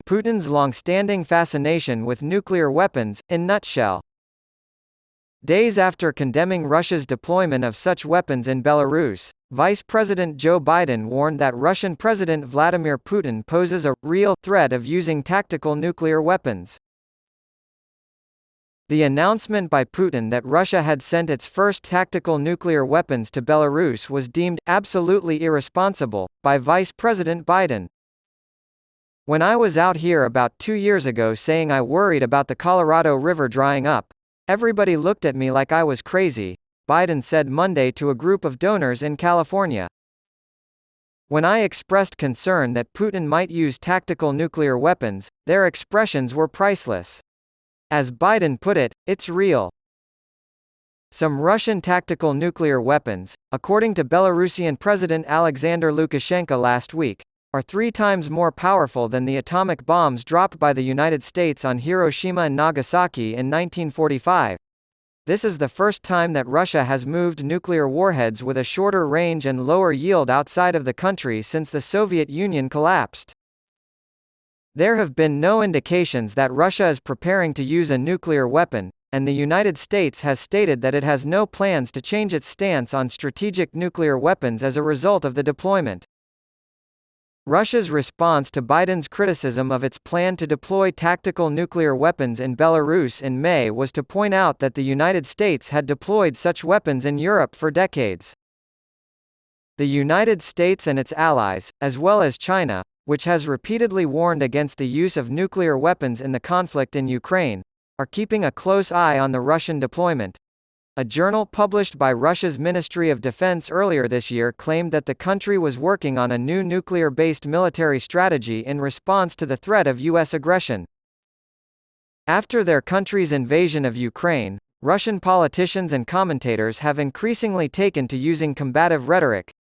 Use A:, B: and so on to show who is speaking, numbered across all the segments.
A: Putin's long-standing fascination with nuclear weapons, in nutshell. Days after condemning Russia's deployment of such weapons in Belarus, Vice President Joe Biden warned that Russian President Vladimir Putin poses a real threat of using tactical nuclear weapons. The announcement by Putin that Russia had sent its first tactical nuclear weapons to Belarus was deemed absolutely irresponsible by Vice President Biden. "When I was out here about 2 years ago saying I worried about the Colorado River drying up, everybody looked at me like I was crazy," Biden said Monday to a group of donors in California. "When I expressed concern that Putin might use tactical nuclear weapons, their expressions were priceless. As Biden put it, it's real." Some Russian tactical nuclear weapons, according to Belarusian President Alexander Lukashenko last week, are 3 times more powerful than the atomic bombs dropped by the United States on Hiroshima and Nagasaki in 1945. This is the first time that Russia has moved nuclear warheads with a shorter range and lower yield outside of the country since the Soviet Union collapsed. There have been no indications that Russia is preparing to use a nuclear weapon, and the United States has stated that it has no plans to change its stance on strategic nuclear weapons as a result of the deployment. Russia's response to Biden's criticism of its plan to deploy tactical nuclear weapons in Belarus in May was to point out that the United States had deployed such weapons in Europe for decades. The United States and its allies, as well as China, which has repeatedly warned against the use of nuclear weapons in the conflict in Ukraine, are keeping a close eye on the Russian deployment. A journal published by Russia's Ministry of Defense earlier this year claimed that the country was working on a new nuclear-based military strategy in response to the threat of U.S. aggression. After their country's invasion of Ukraine, Russian politicians and commentators have increasingly taken to using combative rhetoric.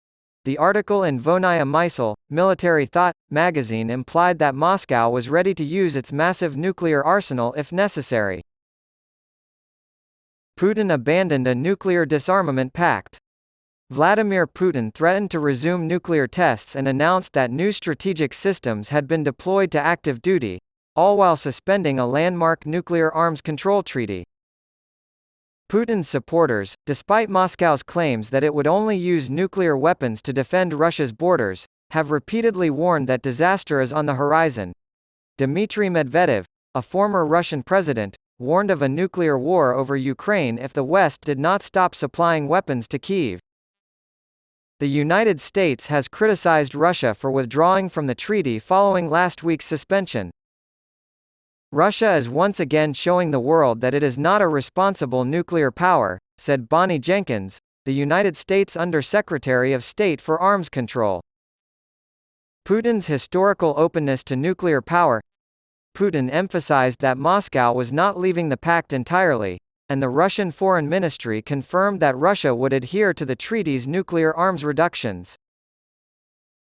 A: The article in Vonaya Mysl, Military Thought, magazine implied that Moscow was ready to use its massive nuclear arsenal if necessary. Putin abandoned a nuclear disarmament pact. Vladimir Putin threatened to resume nuclear tests and announced that new strategic systems had been deployed to active duty, all while suspending a landmark nuclear arms control treaty. Putin's supporters, despite Moscow's claims that it would only use nuclear weapons to defend Russia's borders, have repeatedly warned that disaster is on the horizon. Dmitry Medvedev, a former Russian president, warned of a nuclear war over Ukraine if the West did not stop supplying weapons to Kyiv. The United States has criticized Russia for withdrawing from the treaty following last week's suspension. "Russia is once again showing the world that it is not a responsible nuclear power," said Bonnie Jenkins, the United States Under-Secretary of State for Arms Control. Putin's historical openness to nuclear power. Putin emphasized that Moscow was not leaving the pact entirely, and the Russian Foreign Ministry confirmed that Russia would adhere to the treaty's nuclear arms reductions.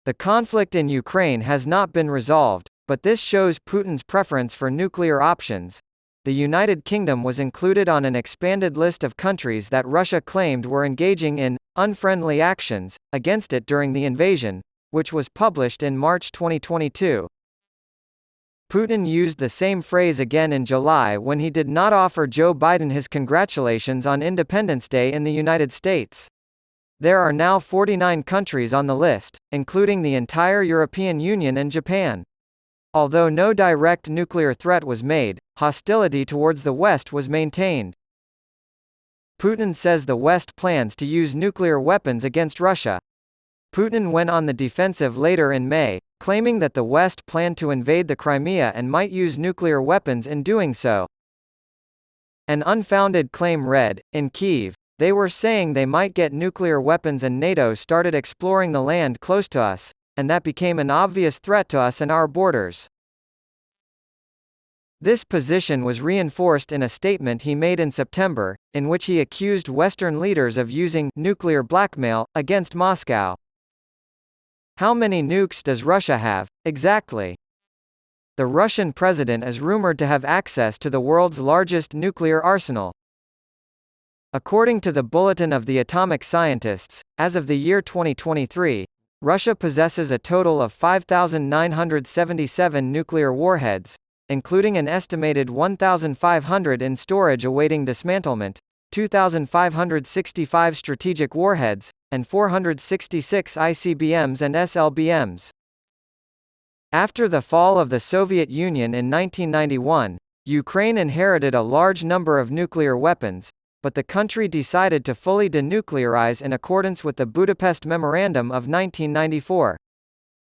A: The conflict in Ukraine has not been resolved, but this shows Putin's preference for nuclear options. The United Kingdom was included on an expanded list of countries that Russia claimed were engaging in unfriendly actions against it during the invasion, which was published in March 2022. Putin used the same phrase again in July when he did not offer Joe Biden his congratulations on Independence Day in the United States. There are now 49 countries on the list, including the entire European Union and Japan. Although no direct nuclear threat was made, hostility towards the West was maintained. Putin says the West plans to use nuclear weapons against Russia. Putin went on the defensive later in May, claiming that the West planned to invade the Crimea and might use nuclear weapons in doing so. An unfounded claim read, "In Kyiv, they were saying they might get nuclear weapons and NATO started exploring the land close to us, and that became an obvious threat to us and our borders." This position was reinforced in a statement he made in September, in which he accused Western leaders of using nuclear blackmail against Moscow. How many nukes does Russia have, exactly? The Russian president is rumored to have access to the world's largest nuclear arsenal. According to the Bulletin of the Atomic Scientists, as of the year 2023, Russia possesses a total of 5,977 nuclear warheads, including an estimated 1,500 in storage awaiting dismantlement, 2,565 strategic warheads, and 466 ICBMs and SLBMs. After the fall of the Soviet Union in 1991, Ukraine inherited a large number of nuclear weapons, but the country decided to fully denuclearize in accordance with the Budapest Memorandum of 1994.